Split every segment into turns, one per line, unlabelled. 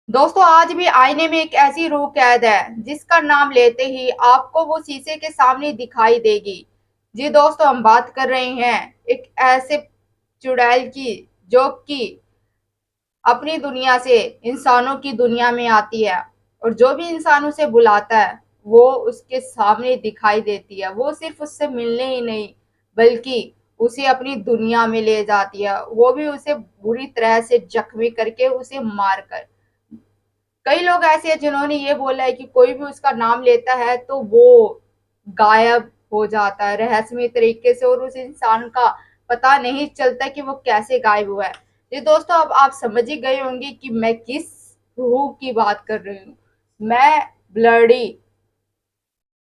दोस्तों आज भी आईने में एक ऐसी रूह कैद है जिसका नाम लेते ही आपको वो शीशे के सामने दिखाई देगी। जी दोस्तों, हम बात कर रहे हैं एक ऐसे चुड़ैल की जो कि अपनी दुनिया से इंसानों की दुनिया में आती है और जो भी इंसान उसे बुलाता है वो उसके सामने दिखाई देती है। वो सिर्फ उससे मिलने ही नहीं बल्कि उसे अपनी दुनिया में ले जाती है, वो भी उसे बुरी तरह से जख्मी करके उसे मार कर। कई लोग ऐसे हैं जिन्होंने ये बोला है कि कोई भी उसका नाम लेता है तो वो गायब हो जाता है रहस्यमय तरीके से और उस इंसान का पता नहीं चलता कि वो कैसे गायब हुआ है। ये दोस्तों, अब आप समझ ही गए होंगे कि मैं किस रूह की बात कर रही हूँ। मैं ब्लडी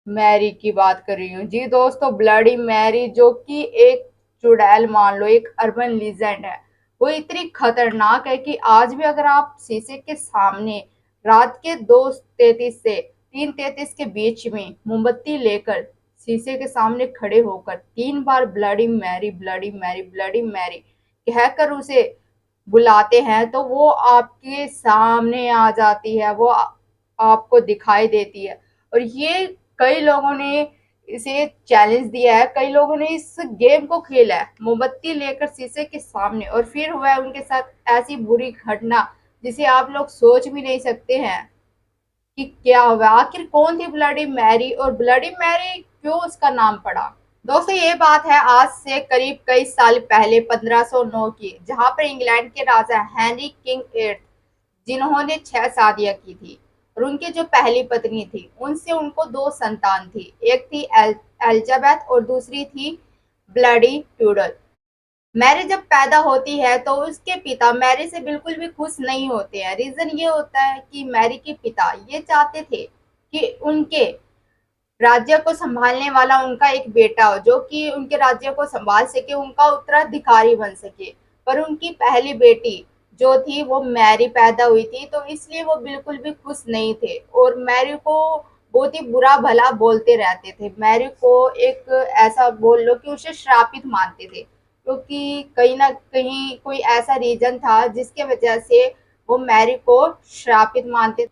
मैरी की बात कर रही हूँ। जी दोस्तों, ब्लडी मैरी जो कि एक चुड़ैल मान लो, एक अर्बन लीजेंड है। वो इतनी खतरनाक है कि आज भी अगर आप शीशे के सामने रात के 2:33 से 3:33 के बीच में मोमबत्ती लेकर शीशे के सामने खड़े होकर 3 बार bloody Mary bloody Mary bloody Mary कहकर उसे बुलाते हैं तो वो आपके सामने आ जाती है, वो आपको दिखाई देती है। और ये कई लोगों ने इसे चैलेंज दिया है, कई लोगों ने इस गेम को खेला है मोमबत्ती लेकर शीशे के सामने, और फिर हुआ है उनके साथ ऐसी बुरी घटना जिसे आप लोग सोच भी नहीं सकते हैं कि क्या हुआ। आखिर कौन थी ब्लडी मैरी और ब्लडी मैरी क्यों उसका नाम पड़ा। दोस्तों, ये बात है आज से करीब कई साल पहले 1509 की, जहां पर इंग्लैंड के राजा हेनरी किंग एट, जिन्होंने 6 शादियां की थी और उनकी जो पहली पत्नी थी उनसे उनको 2 संतान थी। एक थी एलिजाबेथ और दूसरी थी ब्लडी ट्यूडल। मैरी जब पैदा होती है तो उसके पिता मैरी से बिल्कुल भी खुश नहीं होते हैं। रीजन ये होता है कि मैरी के पिता ये चाहते थे कि उनके राज्य को संभालने वाला उनका एक बेटा हो जो कि उनके राज्य को संभाल सके, उनका उत्तराधिकारी बन सके। पर उनकी पहली बेटी जो थी वो मैरी पैदा हुई थी, तो इसलिए वो बिल्कुल भी खुश नहीं थे और मैरी को बहुत ही बुरा भला बोलते रहते थे। मैरी को एक ऐसा बोल लो कि उसे श्रापित मानते थे, क्योंकि कहीं ना कहीं कोई ऐसा रीजन था जिसके वजह से वो मैरी को श्रापित मानते।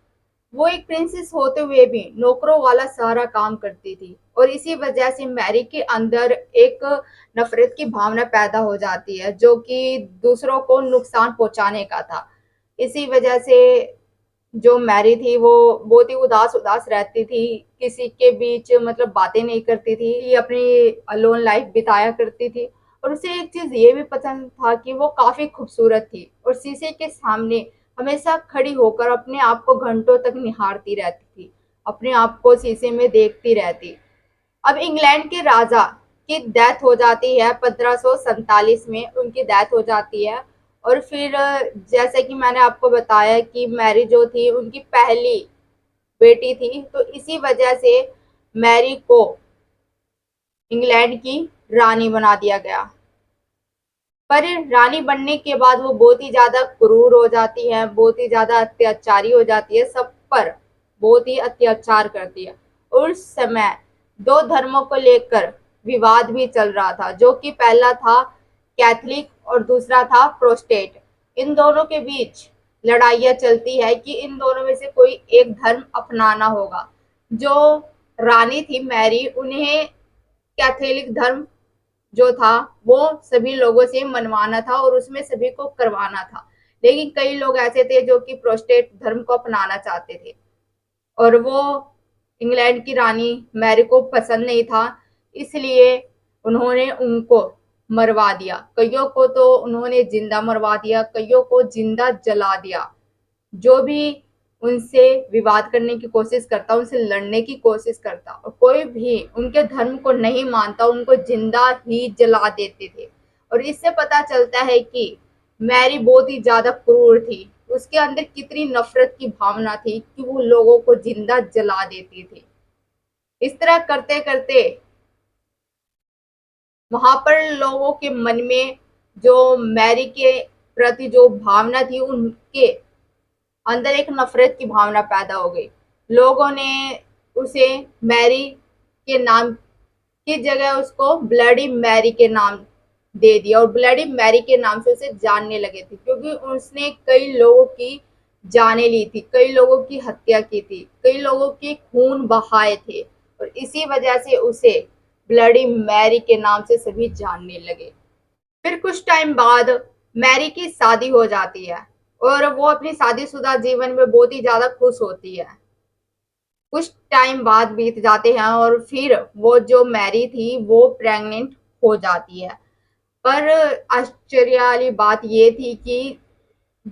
वो एक प्रिंसेस होते हुए भी नौकरों वाला सारा काम करती थी और इसी वजह से मैरी के अंदर एक नफरत की भावना पैदा हो जाती है जो कि दूसरों को नुकसान पहुंचाने का था। इसी वजह से जो मैरी थी वो बहुत ही उदास उदास रहती थी, किसी के बीच मतलब बातें नहीं करती थी, अपनी अलोन लाइफ बिताया करती थी। और उसे एक चीज ये भी पसंद था कि वो काफी खूबसूरत थी और शीशे के सामने हमेशा खड़ी होकर अपने आप को घंटों तक निहारती रहती थी, अपने आप को शीशे में देखती रहती। अब इंग्लैंड के राजा की डेथ हो जाती है 1547 में, उनकी डेथ हो जाती है। और फिर जैसे कि मैंने आपको बताया कि मैरी जो थी उनकी पहली बेटी थी, तो इसी वजह से मैरी को इंग्लैंड की रानी बना दिया गया। पर रानी बनने के बाद वो बहुत ही ज्यादा क्रूर हो जाती है, बहुत ही ज्यादा अत्याचारी हो जाती है, सब पर बहुत ही अत्याचार करती है। उस समय दो धर्मों को लेकर विवाद भी चल रहा था, जो कि पहला था कैथलिक और दूसरा था प्रोटेस्टेंट। इन दोनों के बीच लड़ाइयाँ चलती है कि इन दोनों में से कोई एक धर्म अपनाना होगा। जो रानी थी मैरी, उन्हें कैथोलिक धर्म जो था वो सभी लोगों से मनवाना था और उसमें सभी को करवाना था। लेकिन कई लोग ऐसे थे जो कि प्रोटेस्टेंट धर्म को अपनाना चाहते थे और वो इंग्लैंड की रानी मैरी को पसंद नहीं था, इसलिए उन्होंने उनको मरवा दिया। कईयों को तो उन्होंने जिंदा मरवा दिया, कईयों को जिंदा जला दिया। जो भी उनसे विवाद करने की कोशिश करता, उनसे लड़ने की कोशिश करता और कोई भी उनके धर्म को नहीं मानता, उनको जिंदा ही जला देते थे। और इससे पता चलता है कि मैरी बहुत ही ज्यादा क्रूर थी, उसके अंदर कितनी नफरत की भावना थी कि वो लोगों को जिंदा जला देती थी। इस तरह करते करते वहां पर लोगों के मन में जो मैरी के प्रति जो भावना थी, उनके अंदर एक नफरत की भावना पैदा हो गई। लोगों ने उसे मैरी के नाम की जगह उसको ब्लडी मैरी के नाम दे दिया और ब्लडी मैरी के नाम से उसे जानने लगे थे, क्योंकि उसने कई लोगों की जाने ली थी, कई लोगों की हत्या की थी, कई लोगों के खून बहाए थे और इसी वजह से उसे ब्लडी मैरी के नाम से सभी जानने लगे। फिर कुछ टाइम बाद मैरी की शादी हो जाती है और वो अपनी शादीशुदा जीवन में बहुत ही ज्यादा खुश होती है। कुछ टाइम बाद बीत जाते हैं और फिर वो जो मैरी थी वो प्रेग्नेंट हो जाती है। पर आश्चर्य वाली बात ये थी कि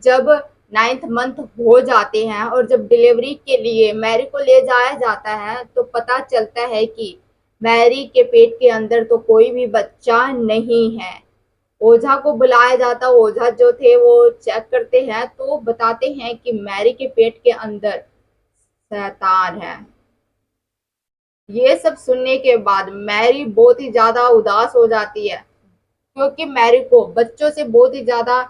जब 9th मंथ हो जाते हैं और जब डिलीवरी के लिए मैरी को ले जाया जाता है तो पता चलता है कि मैरी के पेट के अंदर तो कोई भी बच्चा नहीं है। ओझा को बुलाया जाता, ओझा जो थे वो चेक करते हैं तो बताते हैं कि मैरी के पेट के अंदर शैतान है। ये सब सुनने के बाद मैरी बहुत ही ज्यादा उदास हो जाती है, क्योंकि मैरी को बच्चों से बहुत ही ज्यादा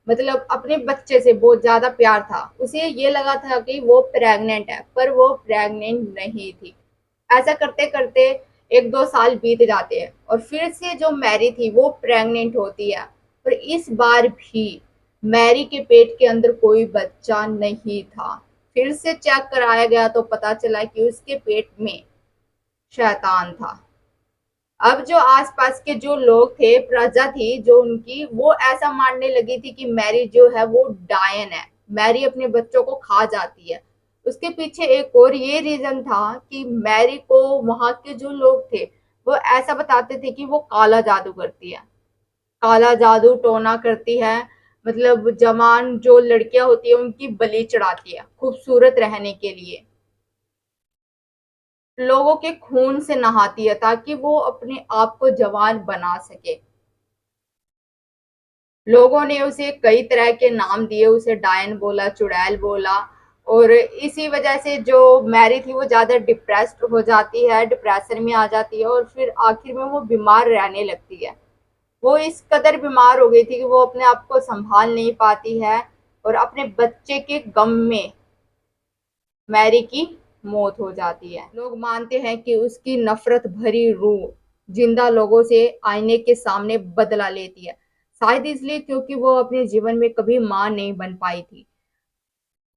मतलब अपने बच्चे से बहुत ज्यादा प्यार था। उसे ये लगा था कि वो प्रेग्नेंट है, पर वो प्रेग्नेंट नहीं थी। ऐसा करते करते 1-2 साल बीत जाते हैं और फिर से जो मैरी थी वो प्रेग्नेंट होती है। पर इस बार भी मैरी के पेट के अंदर कोई बच्चा नहीं था। फिर से चेक कराया गया तो पता चला कि उसके पेट में शैतान था। अब जो आसपास के जो लोग थे, प्रजा थी जो उनकी, वो ऐसा मानने लगी थी कि मैरी जो है वो डायन है, मैरी अपने बच्चों को खा जाती है। उसके पीछे एक और ये रीजन था कि मैरी को वहां के जो लोग थे वो ऐसा बताते थे कि वो काला जादू करती है, काला जादू टोना करती है। मतलब जवान जो लड़कियां होती है उनकी बलि चढ़ाती है खूबसूरत रहने के लिए, लोगों के खून से नहाती है ताकि वो अपने आप को जवान बना सके। लोगों ने उसे कई तरह के नाम दिए, उसे डायन बोला, चुड़ैल बोला और इसी वजह से जो मैरी थी वो ज्यादा डिप्रेस्ड हो जाती है, डिप्रेशन में आ जाती है और फिर आखिर में वो बीमार रहने लगती है। वो इस कदर बीमार हो गई थी कि वो अपने आप को संभाल नहीं पाती है और अपने बच्चे के गम में मैरी की मौत हो जाती है। लोग मानते हैं कि उसकी नफरत भरी रूह जिंदा लोगों से आईने के सामने बदला लेती है, शायद इसलिए क्योंकि वो अपने जीवन में कभी मां नहीं बन पाई थी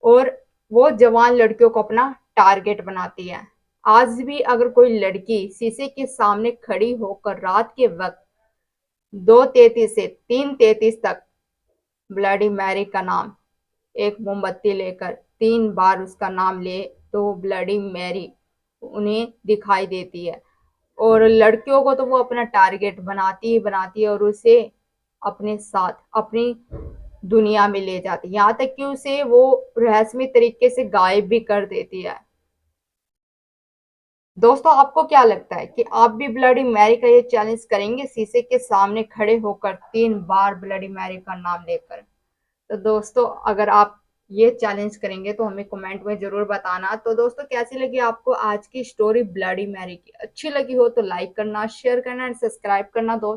और वो जवान लड़कियों को अपना टारगेट बनाती है। आज भी अगर कोई लड़की शीशे के सामने खड़ी होकर रात के वक्त 2:33 से 3:33 तक ब्लडी मैरी का नाम, एक मोमबत्ती लेकर 3 बार उसका नाम ले तो ब्लडी मैरी उन्हें दिखाई देती है और लड़कियों को तो वो अपना टारगेट बनाती है और उसे अपने साथ अपनी दुनिया में ले जाती है, यहाँ तक कि उसे वो रहस्यमय तरीके से गायब भी कर देती है। दोस्तों आपको क्या लगता है कि आप भी ब्लडी मैरी का ये चैलेंज करेंगे, शीशे के सामने खड़े होकर 3 बार ब्लडी मैरी का नाम लेकर? तो दोस्तों अगर आप ये चैलेंज करेंगे तो हमें कमेंट में जरूर बताना। तो दोस्तों कैसी लगी आपको आज की स्टोरी ब्लडी मैरी की? अच्छी लगी हो तो लाइक करना, शेयर करना एंड सब्सक्राइब करना दोस्तों।